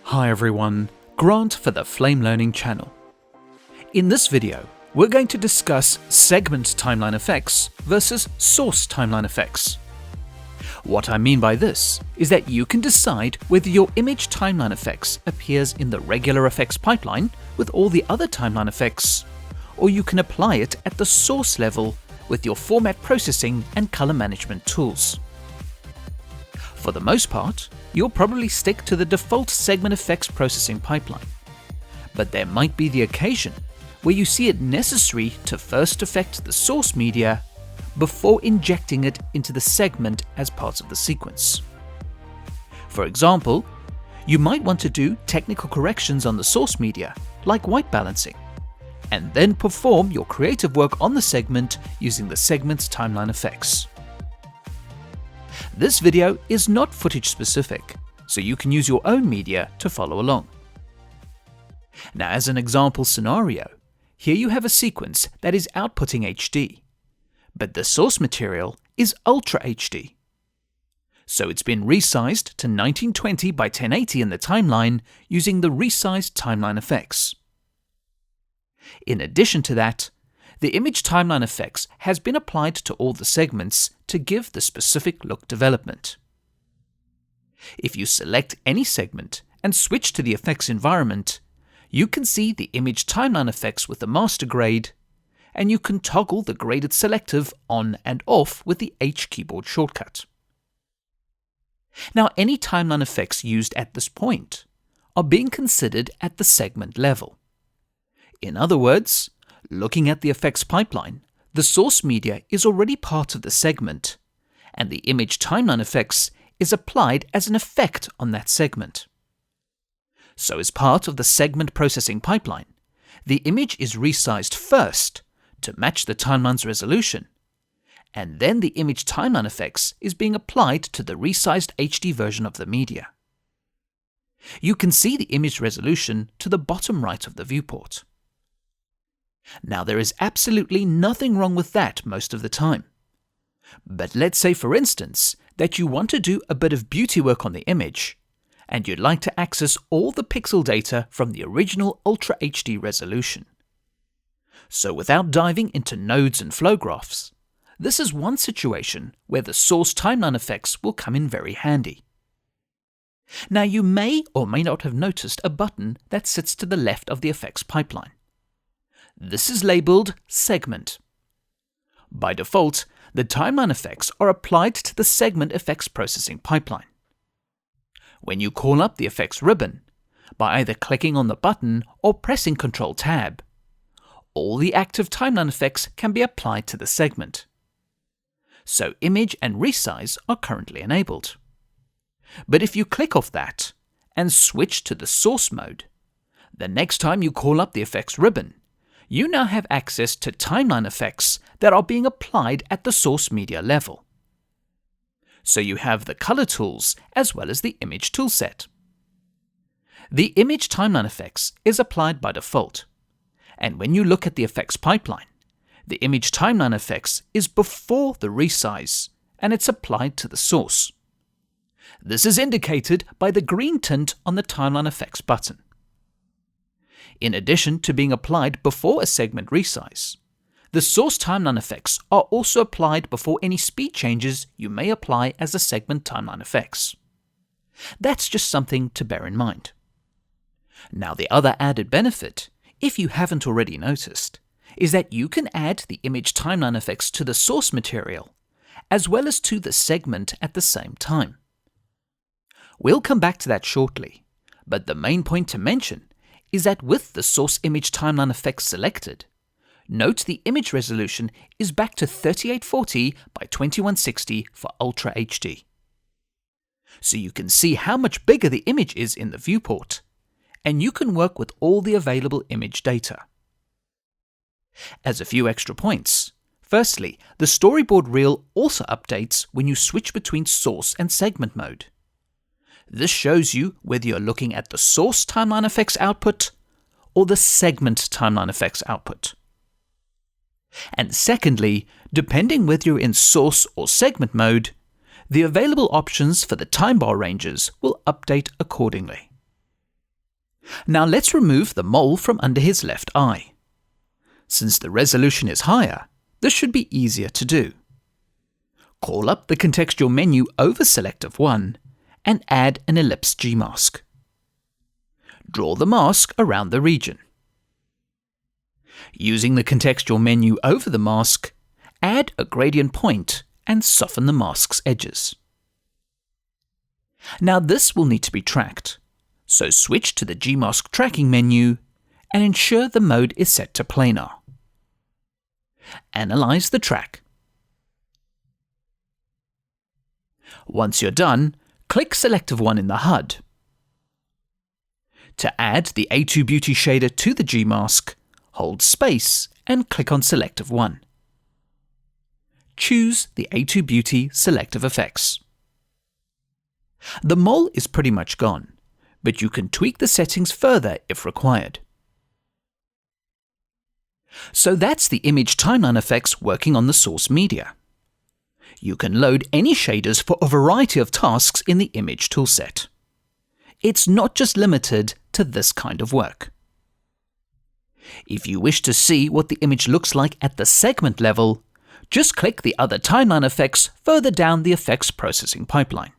Hi everyone, Grant for the Flame Learning channel. In this video, we're going to discuss Segment TimelineFX versus Source TimelineFX. What I mean by this is that you can decide whether your Image TimelineFX appears in the regular effects pipeline with all the other timeline effects, or you can apply it at the source level with your format processing and color management tools. For the most part, you'll probably stick to the default Segment effects processing pipeline, but there might be the occasion where you see it necessary to first affect the source media before injecting it into the segment as part of the sequence. For example, you might want to do technical corrections on the source media, like white balancing, and then perform your creative work on the segment using the Segment's TimelineFX. This video is not footage specific, so you can use your own media to follow along. Now, as an example scenario, here you have a sequence that is outputting HD, but the source material is Ultra HD. So it's been resized to 1920 by 1080 in the timeline using the resized TimelineFX. In addition to that, the Image TimelineFX has been applied to all the segments to give the specific look development. If you select any segment and switch to the effects environment, you can see the Image TimelineFX with the master grade, and you can toggle the graded selective on and off with the H keyboard shortcut. Now, any timeline effects used at this point are being considered at the segment level. In other words, looking at the effects pipeline, the source media is already part of the segment, and the Image TimelineFX is applied as an effect on that segment. So as part of the segment processing pipeline, the image is resized first to match the timeline's resolution, and then the Image TimelineFX is being applied to the resized HD version of the media. You can see the image resolution to the bottom right of the viewport. Now, there is absolutely nothing wrong with that most of the time. But let's say, for instance, that you want to do a bit of beauty work on the image, and you'd like to access all the pixel data from the original Ultra HD resolution. So without diving into nodes and flow graphs, this is one situation where the Source TimelineFX will come in very handy. Now, you may or may not have noticed a button that sits to the left of the effects pipeline. This is labeled Segment. By default, the timeline effects are applied to the Segment effects processing pipeline. When you call up the effects ribbon, by either clicking on the button or pressing Ctrl-Tab, all the active timeline effects can be applied to the segment. So image and resize are currently enabled. But if you click off that and switch to the source mode, the next time you call up the effects ribbon, you now have access to timeline effects that are being applied at the source media level. So you have the color tools as well as the image toolset. The Image TimelineFX is applied by default, and when you look at the effects pipeline, the Image TimelineFX is before the resize, and it's applied to the source. This is indicated by the green tint on the TimelineFX button. In addition to being applied before a segment resize, the Source TimelineFX are also applied before any speed changes you may apply as a Segment TimelineFX. That's just something to bear in mind. Now, the other added benefit, if you haven't already noticed, is that you can add the Image TimelineFX to the source material, as well as to the segment at the same time. We'll come back to that shortly, but the main point to mention is that with the Source Image TimelineFX selected, note the image resolution is back to 3840 by 2160 for Ultra HD. So you can see how much bigger the image is in the viewport, and you can work with all the available image data. As a few extra points, firstly, the storyboard reel also updates when you switch between source and segment mode. This shows you whether you're looking at the Source TimelineFX output or the Segment TimelineFX output. And secondly, depending whether you're in source or segment mode, the available options for the time bar ranges will update accordingly. Now let's remove the mole from under his left eye. Since the resolution is higher, this should be easier to do. Call up the contextual menu over Selective 1 and add an ellipse G-mask. Draw the mask around the region. Using the contextual menu over the mask, add a gradient point and soften the mask's edges. Now this will need to be tracked, so switch to the G-mask tracking menu and ensure the mode is set to planar. Analyze the track. Once you're done, click Selective 1 in the HUD. To add the A2 Beauty shader to the G-mask, hold space and click on Selective 1. Choose the A2 Beauty Selective Effects. The mole is pretty much gone, but you can tweak the settings further if required. So that's the Image TimelineFX working on the source media. You can load any shaders for a variety of tasks in the Image toolset. It's not just limited to this kind of work. If you wish to see what the image looks like at the segment level, just click the other timeline effects further down the effects processing pipeline.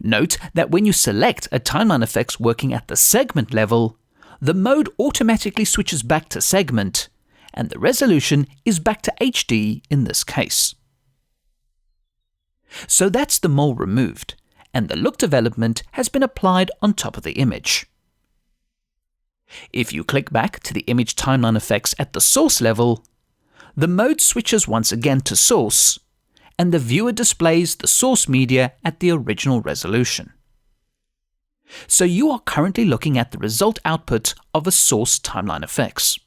Note that when you select a timeline effects working at the segment level, the mode automatically switches back to segment, and the resolution is back to HD in this case. So that's the mole removed, and the look development has been applied on top of the image. If you click back to the Image TimelineFX at the source level, the mode switches once again to source, and the viewer displays the source media at the original resolution. So you are currently looking at the result output of a source TimelineFX.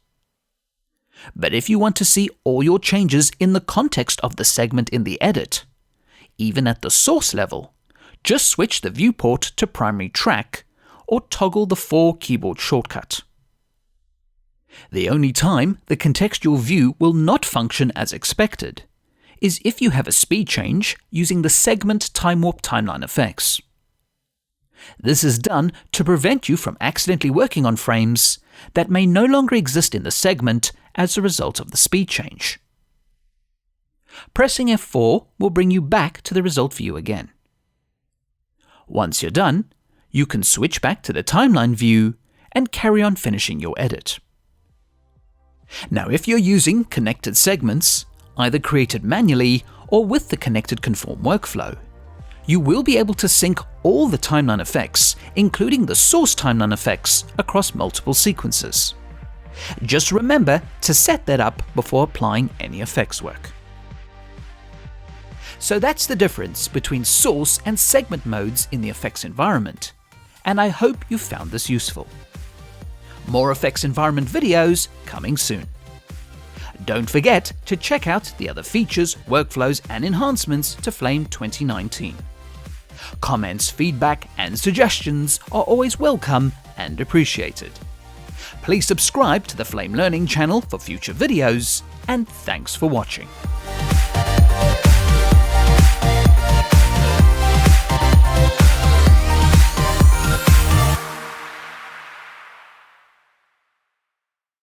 But if you want to see all your changes in the context of the segment in the edit, even at the source level, just switch the viewport to primary track or toggle the 4 keyboard shortcut. The only time the contextual view will not function as expected is if you have a speed change using the Segment Time Warp TimelineFX. This is done to prevent you from accidentally working on frames that may no longer exist in the segment as a result of the speed change. Pressing F4 will bring you back to the result view again. Once you're done, you can switch back to the timeline view and carry on finishing your edit. Now, if you're using connected segments, either created manually or with the connected conform workflow, you will be able to sync all the timeline effects, including the source timeline effects, across multiple sequences. Just remember to set that up before applying any effects work. So that's the difference between source and segment modes in the effects environment, and I hope you found this useful. More effects environment videos coming soon. Don't forget to check out the other features, workflows, and enhancements to Flame 2019. Comments, feedback, and suggestions are always welcome and appreciated. Please subscribe to the Flame Learning channel for future videos, and thanks for watching.